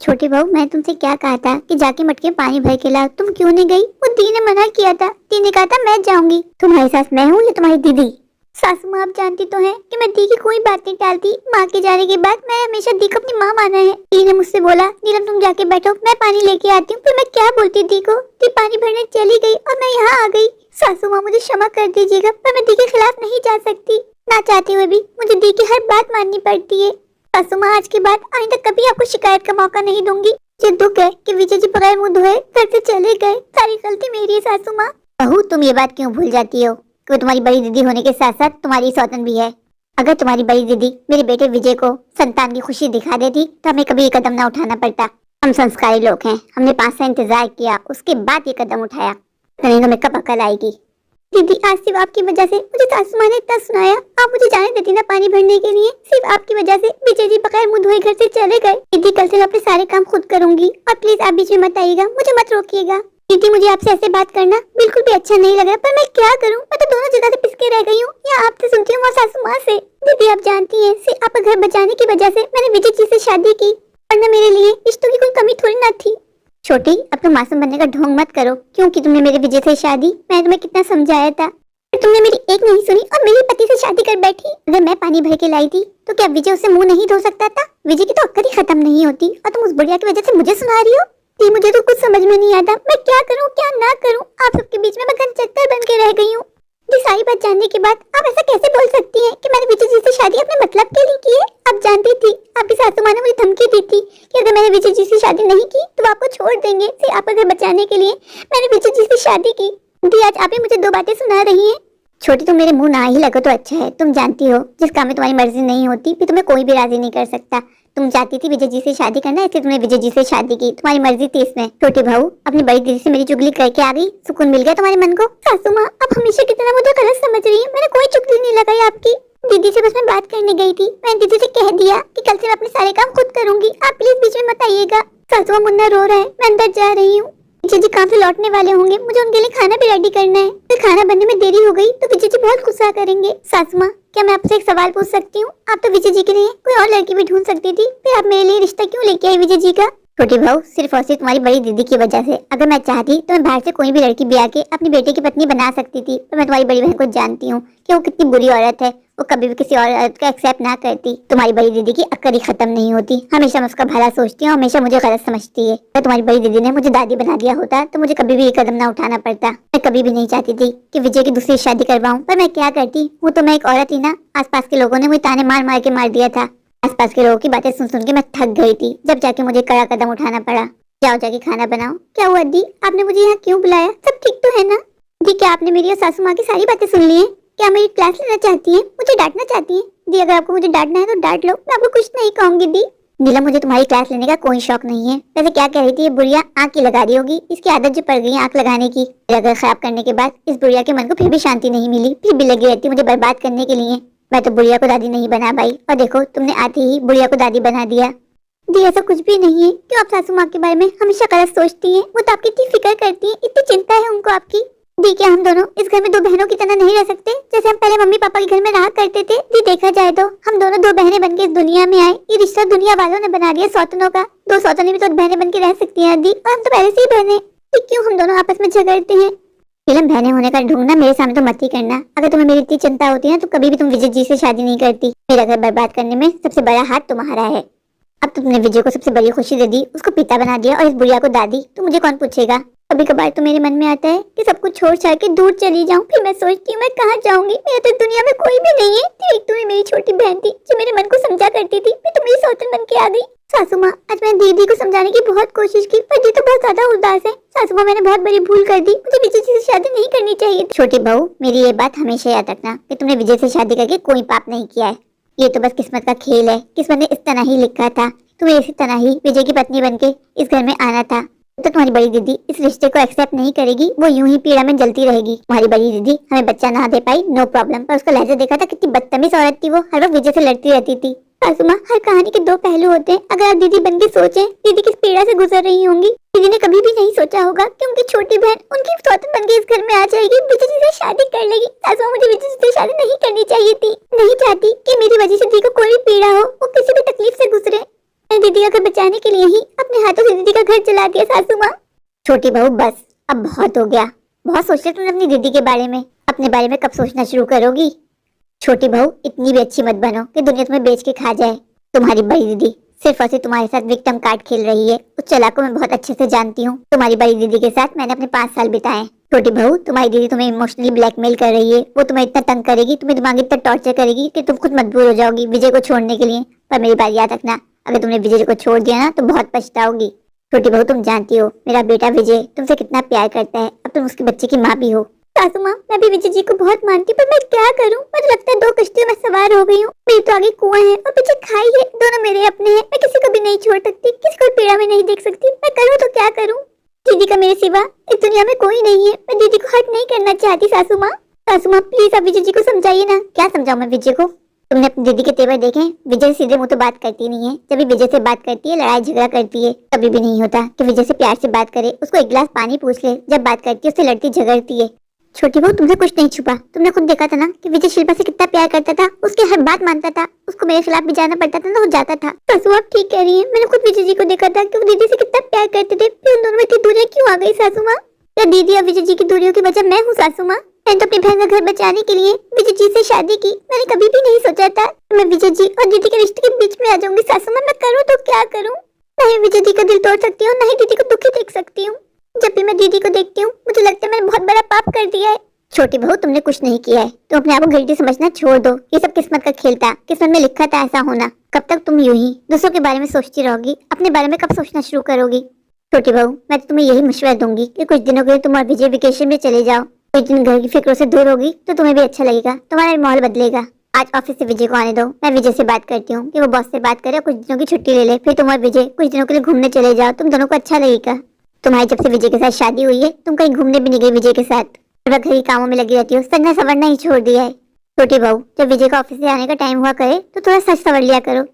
छोटे बहू, मैं तुमसे क्या कहा था कि जाके मटके में पानी भर के लाओ, तुम क्यों नहीं गई? वो दी ने मना किया था। दी ने कहा था मैं जाऊंगी। तुम्हारी सास मैं हूँ या तुम्हारी दीदी? सासू माँ, आप जानती तो हैं कि मैं दी की कोई बात नहीं टालती। माँ के जाने के बाद मैं हमेशा दी को अपनी माँ माना है। दी ने मुझसे बोला, नीलम तुम जाके बैठो, मैं पानी लेके आती हूँ। फिर मैं क्या बोलती दी को? दी पानी भरने चली गई और मैं यहाँ आ गई। सासू माँ, मुझे क्षमा कर दीजिएगा, पर मैं दी के खिलाफ नहीं जा सकती। ना चाहते हुए भी मुझे दी की हर बात माननी पड़ती है। सासू माँ, आज के बाद आइंदा कभी आपको शिकायत का मौका नहीं दूंगी। मुझे दुख है कि विजय जी बगैर मुंह धोए घर से चले गए। सारी गलती मेरी है सासू माँ। बहू, तुम ये बात क्यों भूल जाती हो कि वो तुम्हारी बड़ी दीदी होने के साथ साथ तुम्हारी सौतन भी है। अगर तुम्हारी बड़ी दीदी मेरे बेटे विजय को संतान की खुशी दिखा देती तो हमें कभी ये कदम न उठाना पड़ता। हम संस्कारी लोग हैं, हमने 5 साल इंतजार किया, उसके बाद ये कदम उठाया। नहीं तो मैं कब अकल आएगी? दीदी, आज सिर्फ आपकी वजह से मुझे सासू माँ ने इतना सुनाया। आप मुझे जाने देती ना पानी भरने के लिए। सिर्फ आपकी वजह से विजय जी बगैर मुंह धोए घर से चले गए। दीदी, कल से मैं अपने सारे काम खुद करूंगी और प्लीज आप बीच में मत आइएगा, मुझे मत रोकिएगा। दीदी, मुझे आपसे ऐसे बात करना बिल्कुल भी अच्छा नहीं लग रहा, पर मैं क्या करूं? मैं तो दोनों जगह से पिसके रह गई हूँ, या आपसे सुनती हूँ और सासू माँ से। दीदी, आप जानती हैं सिर्फ आपका घर बचाने की वजह से मैंने विजय जी से शादी की, वरना मेरे लिए रिश्तों की कोई कमी थोड़ी ना थी। छोटी, अब तुम मासूम बनने का ढोंग मत करो। क्योंकि तुमने मेरे विजय से शादी, मैं तुम्हें कितना समझाया था, तुमने मेरी एक नहीं सुनी और मेरे पति से शादी कर बैठी। अगर मैं पानी भर के लाई थी तो क्या विजय उससे मुंह नहीं धो सकता था? विजय की तो अक्ल ही खत्म नहीं होती और तुम उस बुढ़िया की वजह से मुझे सुना रही हो। दी, मुझे तो कुछ समझ में नहीं आता, मैं क्या करूं क्या ना करूं। आप सबके बीच में मैं गनचक्कर बन के रह गई हूँ। दी, सारी बात जानने के बाद आप ऐसा कैसे बोल सकती हैं कि मैंने विजय जी से शादी अपने मतलब के लिए की है? आप जानती थी, आपकी सासू माँ ने मुझे धमकी दी थी कि अगर मैंने विजय जी से शादी नहीं की तो आपको छोड़ देंगे। सिर्फ आपका घर बचाने के लिए मैंने विजय जी से शादी की। दी, आज आप ही मुझे 2 बातें सुना रही हैं। छोटी, तुम मेरे मुंह ना ही लगो तो अच्छा है। तुम जानती हो जिस काम में तुम्हारी मर्जी नहीं होती फिर तुम्हें कोई भी राजी नहीं कर सकता। तुम चाहती थी विजय जी से शादी करना, इसलिए तुमने विजय जी से शादी की। तुम्हारी मर्जी थी इसमें। छोटी बहू, अपनी बड़ी दीदी से मेरी चुगली करके आ गई, सुकून मिल गया तुम्हारे मन को? सासू माँ, आप हमेशा की तरह मुझे गलत समझ रही हैं। मैंने कोई चुगली नहीं लगाई आपकी। दीदी से बस मैं बात करने गई थी। मैंने दीदी से कह दिया कि कल से मैं अपने सारे काम खुद करूंगी, आप प्लीज बीच में मत आइएगा। सासू माँ, मुन्ना रो रहा है, मैं अंदर जा रही हूँ। विजय जी काम से लौटने वाले होंगे, मुझे उनके लिए खाना भी रेडी करना है। फिर खाना बनने में देरी हो गई तो विजय जी बहुत गुस्सा करेंगे। सासू माँ, क्या मैं आपसे एक सवाल पूछ सकती हूँ? आप तो विजय जी के लिए कोई और लड़की भी ढूंढ सकती थी, फिर आप मेरे लिए रिश्ता क्यों लेके आई विजय जी का? छोटी बहू, सिर्फ और सिर्फ तुम्हारी बड़ी दीदी की वजह से। अगर मैं चाहती तो मैं बाहर से कोई भी लड़की ब्याह के अपनी बेटे की पत्नी बना सकती थी, पर मैं तुम्हारी बड़ी बहन को जानती हूँ कि वो कितनी बुरी औरत है। वो कभी भी किसी और औरत को एक्सेप्ट ना करती। तुम्हारी बड़ी दीदी की अक्ल ही खत्म नहीं होती, हमेशा मैं उसका भला सोचती हूँ, हमेशा मुझे गलत समझती है। अगर तुम्हारी बड़ी दीदी ने मुझे दादी बना दिया होता तो मुझे कभी भी ये कदम ना उठाना पड़ता। मैं कभी भी नहीं चाहती थी कि विजय की दूसरी शादी करवाऊं, पर मैं क्या करती? वो तो मैं एक औरत ही ना। आसपास के लोगों ने मुझे ताने मार मार के मार दिया था। आसपास के लोगों की बातें सुन सुन के मैं थक गई थी, जब जाके मुझे कड़ा कदम उठाना पड़ा। जाओ जाके खाना बनाओ। क्या हुआ दी, आपने मुझे यहाँ क्यों बुलाया? सब ठीक तो है ना? दी, क्या आपने मेरी और सासू माँ की सारी बातें सुन ली है? क्या मेरी क्लास लेना चाहती हैं? मुझे डांटना चाहती हैं? दी, अगर आपको मुझे डांटना है तो डांट लो, मैं आपको कुछ नहीं कहूंगी। दी, नीलम, मुझे तुम्हारी क्लास लेने का कोई शौक नहीं है। वैसे क्या कह रही थी ये बुढ़िया? आँख की लगा रही होगी, इसकी आदत जो पड़ गई है आँख लगाने की। अगर खराब करने के बाद इस बुढ़िया के मन को फिर भी शांति नहीं मिली, फिर भी लगी रहती मुझे बर्बाद करने के लिए। मैं तो बुढ़िया को दादी नहीं बना पाई और देखो तुमने आते ही बुढ़िया को दादी बना दिया। दी, ऐसा कुछ भी नहीं है। क्यों आप सासू माँ के बारे में हमेशा गलत सोचती हैं? वो तो आपकी इतनी फिक्र करती हैं, इतनी चिंता है उनको आपकी। दी, क्या हम दोनों इस घर में 2 बहनों की तरह नहीं रह सकते जैसे हम पहले मम्मी पापा के घर में रहा करते थे? दी, देखा जाए तो हम दोनों 2 बहनें बनके इस दुनिया में आए। ये रिश्ता दुनिया वालों ने बना दिया, सौतनों का। 2 सौतनें भी तो बहनें बन के रह सकती हैं दी, और हम तो पहले से ही बहनें। क्यों हम दोनों आपस में झगड़ते हैं? फिल्म बहने होने का ढूंढना मेरे सामने तो मत ही करना। अगर तुम्हें मेरी इतनी चिंता होती है तो कभी भी तुम विजय जी से शादी नहीं करती। मेरा घर बर्बाद करने में सबसे बड़ा हाथ तुम्हारा है। अब तुमने विजय को सबसे बड़ी खुशी दे दी, उसको पिता बना दिया और इस बुढ़िया को दादी, तो मुझे कौन पूछेगा? कभी कभार तो मेरे मन में आता है कि सब कुछ छोड़ छाड़ के दूर चली जाऊं। फिर मैं सोचती हूँ मैं कहाँ जाऊंगी? मेरा तो दुनिया में कोई भी नहीं है। एक तुम्हें मेरी छोटी बहन थी जो मेरे मन को समझा करती थी, फिर तुम मेरी सौतन बन के आ गई। सासू माँ, आज मैंने दीदी को समझाने की बहुत कोशिश की, पर दी तो बहुत ज्यादा उदास है। सासू माँ, मैंने बहुत बड़ी भूल कर दी, मुझे विजय जी से शादी नहीं करनी चाहिए। छोटी बहू, मेरी ये बात हमेशा याद रखना कि तुमने विजय से शादी करके कोई पाप नहीं किया है। ये तो बस किस्मत का खेल है। किस्मत ने इस तरह ही लिखा था, तुम्हें इसी तरह ही विजय की पत्नी बनके इस घर में आना था। तो तुम्हारी बड़ी दीदी इस रिश्ते को एक्सेप्ट नहीं करेगी, वो यूं ही पीड़ा में जलती रहेगी। तुम्हारी बड़ी दीदी हमें बच्चा ना दे पाई, नो प्रॉब्लम, पर उसका लहजा देखा था, कितनी बदतमीज औरत थी वो, हर वक्त विजय से लड़ती रहती थी। सासू माँ, हर कहानी के 2 पहलू होते हैं। अगर आप दीदी बन के सोचें, दीदी किस पीड़ा से गुजर रही होंगी। दीदी ने कभी भी नहीं सोचा होगा कि उनकी छोटी बहन उनकी सौतन बन के इस घर में आ जाएगी, विजय जी से शादी कर लेगी। सासू माँ, मुझे विजय जी से शादी नहीं करनी चाहिए थी। नहीं चाहती कि मेरी वजह से दी को कोई भी पीड़ा हो, वो किसी भी तकलीफ से गुजरे। मैंने दीदी का घर बचाने के लिए ही अपने हाथों से दीदी का घर जला दिया सासू माँ। छोटी बहू बस, अब बहुत हो गया। बहुत सोच लिया तुमने अपनी दीदी के बारे में, अपने बारे में कब सोचना शुरू करोगी? छोटी बहू इतनी भी अच्छी मत बनो कि दुनिया तुम्हें बेच के खा जाए। तुम्हारी बड़ी दीदी सिर्फ और सिर्फ तुम्हारे साथ विक्टिम कार्ड खेल रही है। उस चालाक को मैं बहुत अच्छे से जानती हूँ। तुम्हारी बड़ी दीदी के साथ मैंने अपने 5 साल बिताए। छोटी बहू, तुम्हारी दीदी तुम्हें इमोशनली ब्लैकमेल कर रही है। वो तुम्हें इतना तंग करेगी, तुम्हें दिमाग इतना टॉर्चर करेगी कि तुम खुद मजबूर हो जाओगी विजय को छोड़ने के लिए। पर मेरी बात याद रखना, अगर तुमने विजय को छोड़ दिया ना तो बहुत पछताओगी। छोटी बहू, तुम जानती हो मेरा बेटा विजय तुमसे कितना प्यार करता है। अब तुम उसके बच्चे की माँ भी हो। सासू माँ, मैं भी विजय जी को बहुत मानती हूँ, पर मैं क्या करूँ? मुझे लगता है 2 कश्तियों में सवार हो गई हूँ। मेरी तो आगे कुआं है और पीछे खाई है, दोनों मेरे अपने हैं। मैं किसी को भी नहीं छोड़ सकती, किसी को पीड़ा में नहीं देख सकती। मैं करूँ तो क्या करूँ? दीदी का मेरे सिवा इस दुनिया में कोई नहीं है। मैं दीदी को हर्ट नहीं करना चाहती सासू माँ। सासू माँ प्लीज आप विजय जी को समझाइए ना। क्या समझाऊं मैं विजय को? तुमने अपनी दीदी के तेवर देखे? विजय सीधे मुंह तो बात करती नहीं है। जब भी विजय से बात करती है लड़ाई झगड़ा करती है। कभी भी नहीं होता कि विजय से प्यार से बात करे, उसको एक गिलास पानी पूछ ले। जब बात करती है उससे लड़ती झगड़ती है। छोटी बहू, तुमसे कुछ नहीं छुपा। तुमने खुद देखा था ना कि विजय शिल्पा से कितना प्यार करता था, उसकी हर बात मानता था। उसको मेरे खिलाफ भी जाना पड़ता था ना, हो जाता था। सासू आप ठीक कह रही हैं। मैंने खुद विजय जी को देखा था कि वो दीदी से कितना प्यार करते थे। फिर उन दोनों में इतनी दूरियां क्यों आ गई सासू माँ? क्या दीदी और विजय जी की दूरियों की वजह मैं हूँ सासू माँ? मैंने तो अपनी बहन का घर बचाने के लिए विजय जी से शादी की। मैंने कभी भी नहीं सोचा था मैं विजय जी और दीदी के रिश्ते के बीच में आ जाऊंगी सासू माँ। मैं करूँ तो क्या करूँ? नहीं विजय जी का दिल तोड़ सकती हूँ, नहीं दीदी को दुखी देख सकती हूँ। जब भी मैं दीदी को देखती हूँ मुझे लगता है मैंने बहुत बड़ा पाप कर दिया है। छोटी बहू, तुमने कुछ नहीं किया है। तुम अपने आप को गिल्टी समझना छोड़ दो। ये सब किस्मत का खेल था, किस्मत में लिखा था ऐसा होना। कब तक तुम यूं ही दूसरों के बारे में सोचती रहोगी? अपने बारे में कब सोचना शुरू करोगी? छोटी बहू, मैं तो तुम्हें यही मशवरा दूंगी कि कुछ दिनों के लिए तुम और विजय वेकेशन में चले जाओ। कुछ दिन घर की फिक्रों से दूर होगी तो तुम्हें भी अच्छा लगेगा, तुम्हारा भी माहौल बदलेगा। आज ऑफिस से विजय को आने दो, मैं विजय से बात करती हूँ कि वो बॉस से बात करे, कुछ दिनों की छुट्टी ले ले। फिर तुम और विजय कुछ दिनों के लिए घूमने चले जाओ, तुम दोनों को अच्छा लगेगा। तुम्हारी जब से विजय के साथ शादी हुई है तुम कहीं घूमने भी नहीं गई विजय के साथ। घर के कामों में लगी रहती हो, सजना सवरना ही छोड़ दिया है। छोटी बहू, जब विजय का ऑफिस से आने का टाइम हुआ करे तो थोड़ा सच सवर लिया करो।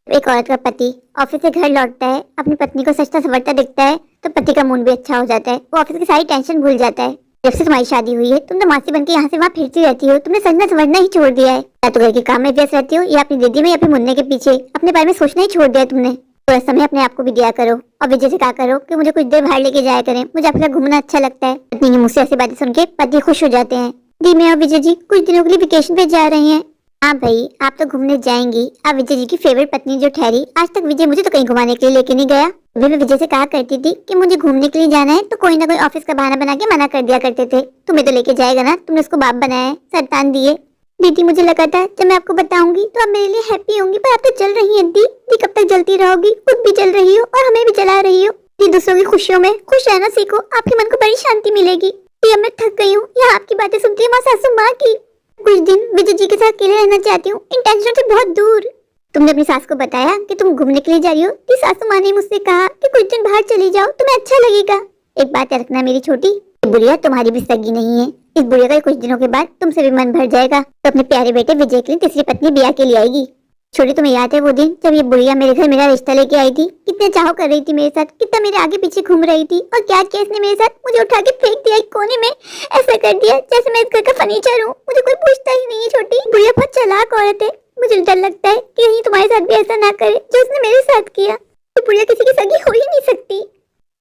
एक औरत का पति ऑफिस से घर लौटता है, अपनी पत्नी को सचता सवरता दिखता है तो पति का मूड भी अच्छा हो जाता है। वो ऑफिस की सारी टेंशन भूल जाता है। जब से तुम्हारी शादी हुई है तुम तो मासी बनके यहाँ से वहाँ फिरती रहती हो। तुमने सजना सवरना ही छोड़ दिया है। या तो घर के काम में व्यस्त रहती हो या अपनी दीदी में या फिर मुन्ने के पीछे। अपने बारे में सोचना ही छोड़ दिया तुमने। थोड़ा समय अपने आप को भी दिया करो और विजय से कहा करो कि मुझे कुछ देर बाहर लेके जाया करें, मुझे आपके साथ घूमना अच्छा लगता है। पत्नी की मुझसे ऐसी बातें सुन के पति खुश हो जाते हैं। दी, मैं और विजय जी कुछ दिनों के लिए वेकेशन पे जा रहे हैं। हाँ भाई, आप तो घूमने जाएंगी। आप विजय जी की फेवरेट पत्नी जो ठहरी। आज तक विजय मुझे तो कहीं घुमाने के लिए लेके नहीं गया। अभी मैं विजय से कहा करती थी कि मुझे घूमने के लिए जाना है तो कोई ना कोई ऑफिस का बहाना बना के मना कर दिया करते थे। तुम्हें तो लेके जाएगा ना, तुमने उसको बाप बनाया है, सरतान दिए। दीदी, मुझे लगा था जब मैं आपको बताऊंगी तो आप मेरे लिए हैप्पी होंगी, पर आप तो जल रही हैं दी। कब तक जलती रहोगी? खुद भी जल रही हो और हमें भी जला रही हो। दी, दूसरों की खुशियों में खुश रहना सीखो, आपके मन को बड़ी शांति मिलेगी। दी, अब मैं थक गई हूँ यहाँ आपकी बातें सुनती हूँ सासू माँ की। कुछ दिन विजय जी के साथ अकेले रहना चाहती हूँ, इन टेंशनों से बहुत दूर। तुमने अपनी सास को बताया कि तुम घूमने के लिए जा रही हो? दी, सासू माँ ने मुझसे कहा कि कुछ दिन बाहर चली जाओ, तुम्हें अच्छा लगेगा। एक बात याद रखना मेरी छोटी, ये बुढ़िया तुम्हारी भी सगी नहीं है। इस बुढ़िया का कुछ दिनों के बाद तुमसे भी मन भर जाएगा तो अपने प्यारे बेटे विजय के लिए तीसरी पत्नी ब्याह के लिए आएगी। छोटी, तुम्हें याद है वो दिन जब ये बुढ़िया मेरे घर मेरा रिश्ता लेके आई थी? कितने चाह कर रही थी मेरे साथ, कितना मेरे आगे पीछे घूम रही थी। और क्या किया इसने मेरे साथ? मुझे उठा के फेंक दिया एक कोने में, ऐसा कर दिया जैसे मैं इस घर का फर्नीचर हूँ। मुझे कोई पूछता ही नहीं है। छोटी, बुढ़िया बहुत चालाक औरत है। मुझे डर लगता है कि कहीं तुम्हारे साथ भी ऐसा ना करे जो उसने मेरे साथ किया। ये बुढ़िया किसी की सगी हो ही नहीं सकती।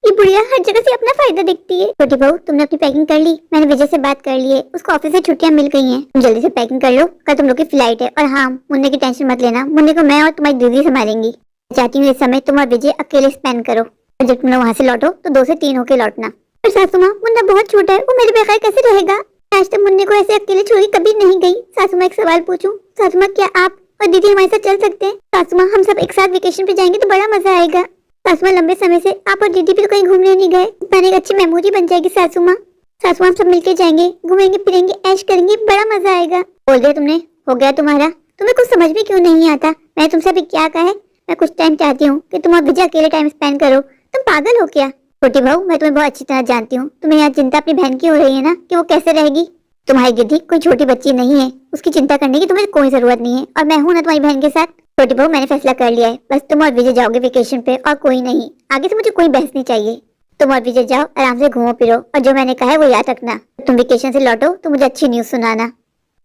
ये बुढ़िया हर जगह से अपना फायदा देखती है। छोटी बहू, तुमने अपनी पैकिंग कर ली? मैंने विजय से बात कर ली है, उसको ऑफिस से छुट्टियां मिल गई हैं। तुम जल्दी से पैकिंग कर लो, कल तुम लोग की फ्लाइट है। और हाँ, मुन्ने की टेंशन मत लेना, मुन्ने को मैं और तुम्हारी दीदी संभालेंगी। चाहती हूँ इस समय तुम और विजय अकेले स्पेंड करो और जब तुम लोग वहाँ से लौटो तो 2 से 3 होके लौटना। पर सासू माँ, मुन्ना बहुत छोटा है, वो मेरे बगैर कैसे रहेगा? आज तक मुन्ने को ऐसे अकेले छोड़ कभी नहीं गई। सासू माँ, एक सवाल पूछूं? सासू माँ, क्या आप और दीदी हमारे साथ चल सकते हैं? सासू माँ, हम सब एक साथ वेकेशन पे जाएंगे तो बड़ा मजा आएगा। सासू माँ, लंबे समय से आप और दीदी भी तो कहीं घूमने नहीं गए, मैंने एक अच्छी मेमोरी बन जाएगी सासू माँ। सासू माँ, सब मिलके जाएंगे, घूमेंगे फिरेंगे, ऐश करेंगे, बड़ा मजा आएगा। बोल दिया तुमने, हो गया तुम्हारा। तुम्हें कुछ समझ में क्यों नहीं आता? मैंने तुमसे अभी क्या कहा है? मैं कुछ टाइम चाहती हूँ कि तुम और विजय अकेले टाइम स्पेंड करो। तुम पागल हो क्या? छोटी बहू, मैं तुम्हें बहुत अच्छी तरह जानती हूँ। तुम्हें यहाँ चिंता अपनी बहन की हो रही है ना कि वो कैसे रहेगी। तुम्हारी दीदी कोई छोटी बच्ची नहीं है, उसकी चिंता करने की तुम्हें कोई जरूरत नहीं है। और मैं हूँ ना तुम्हारी बहन के साथ। छोटी बहू, मैंने फैसला कर लिया है, बस तुम और विजय जाओगे वेकेशन पे और कोई नहीं। आगे से मुझे कोई बहस नहीं चाहिए। तुम और विजय जाओ, आराम से घूमो फिरो और जो मैंने कहा है वो याद रखना। तुम वेकेशन से लौटो तो मुझे अच्छी न्यूज सुनाना।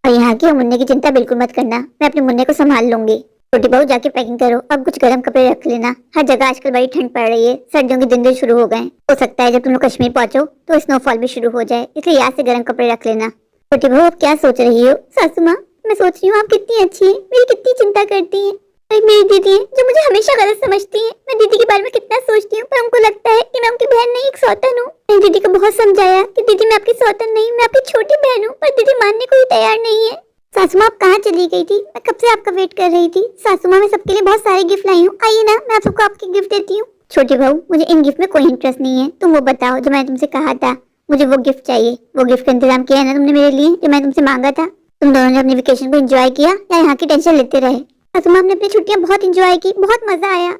और यहाँ की मुन्ने की चिंता बिल्कुल मत करना, मैं अपने मुन्ने को संभाल लूंगी। छोटी बहू जाके पैकिंग करो, अब कुछ गर्म कपड़े रख लेना, हर जगह आजकल बड़ी ठंड पड़ रही है, सर्दियों के दिन शुरू हो गए, हो सकता है जब तुम लोग कश्मीर पहुंचो तो स्नोफॉल भी शुरू हो जाए, इसलिए याद से गर्म कपड़े रख लेना। छोटी बहू अब क्या सोच रही हो? सासू माँ, मैं सोच रही हूँ आप कितनी अच्छी है, मेरी कितनी चिंता करती है। एक मेरी दीदी है जो मुझे हमेशा गलत समझती है। मैं दीदी के बारे में कितना सोचती हूँ पर उनको लगता है कि मैं उनकी बहन नहीं, एक सौतन हूँ। मैंने दीदी को बहुत समझाया कि दीदी मैं आपकी सौतन नहीं, मैं आपकी छोटी बहन हूँ, पर दीदी मानने को ही तैयार नहीं है। सासू माँ आप कहाँ चली गई थी? मैं कब से आपका वेट कर रही थी। सासू माँ मैं सबके लिए बहुत सारे गिफ्ट लाई हूँ, आइए ना मैं आप सबको आपके गिफ्ट देती हूँ। छोटी बहू मुझे इन गिफ्ट में कोई इंटरेस्ट नहीं है, तुम वो बताओ जो मैंने तुमसे कहा था, मुझे वो गिफ्ट चाहिए। वो गिफ्ट का इंतजाम किया है ना तुमने मेरे लिए, जो मैंने तुमसे मांगा था? तुम दोनों ने अपनी वेकेशन को एंजॉय किया या यहाँ की टेंशन लेते रहे? सासू माँ हमने अपनी छुट्टियाँ बहुत एंजॉय की, बहुत मजा आया।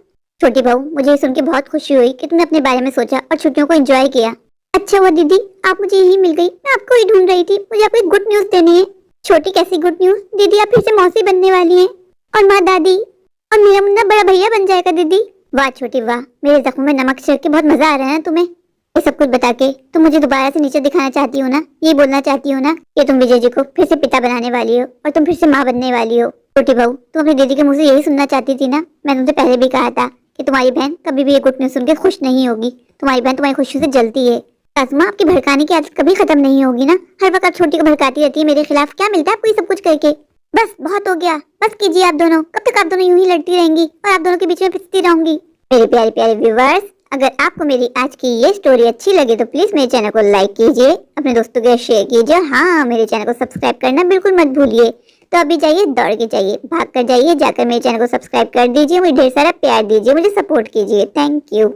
छोटी बहू मुझे सुन के बहुत खुशी हुई कि तुमने अपने बारे में सोचा और छुट्टियों को एंजॉय किया। अच्छा हुआ दीदी आप मुझे यही मिल गई, मैं आपको ही ढूंढ रही थी। मुझे आपको एक गुड न्यूज देनी है। छोटी कैसी गुड न्यूज? दीदी आप फिर से मौसी बनने वाली हैं और माँ दादी, और मेरा मुन्ना बड़ा भैया बन जाएगा दीदी। वाह छोटी वाह, मेरे जख्म में नमक छिड़क के बहुत मजा आ रहा है ना तुम्हें। ये सब कुछ बता के तुम मुझे दोबारा से नीचे दिखाना चाहती हो ना, ये बोलना चाहती हो ना कि तुम विजय जी को फिर से पिता बनाने वाली हो और तुम फिर से माँ बनने वाली हो। छोटी बहू तुम अपनी दीदी के मुंह से यही सुनना चाहती थी ना। मैंने तुमसे पहले भी कहा था कि तुम्हारी बहन कभी भी ये गुड न्यूज सुन के खुश नहीं होगी। तुम्हारी बहन तुम्हारी खुशी से जलती है। सासू माँ आपकी भड़काने की आदत कभी खत्म नहीं होगी ना, हर वक्त आप छोटी को भड़काती रहती है मेरे खिलाफ। क्या मिलता है आपको ये सब कुछ करके? बस बहुत हो गया, बस कीजिए आप दोनों। कब तक आप दोनों यूं ही लड़ती रहेंगी और आप दोनों के बीच में पिसती रहूंगी? मेरे प्यारे प्यारे व्यूवर्स, अगर आपको मेरी आज की ये स्टोरी अच्छी लगे तो प्लीज मेरे चैनल को लाइक कीजिए, अपने दोस्तों के साथ शेयर कीजिए, हाँ मेरे चैनल को सब्सक्राइब करना बिल्कुल मत भूलिए। तो अभी जाइए, दौड़ के जाइए, भाग कर जाइए, जाकर मेरे चैनल को सब्सक्राइब कर दीजिए, मुझे ढेर सारा प्यार दीजिए, मुझे सपोर्ट कीजिए। Thank you.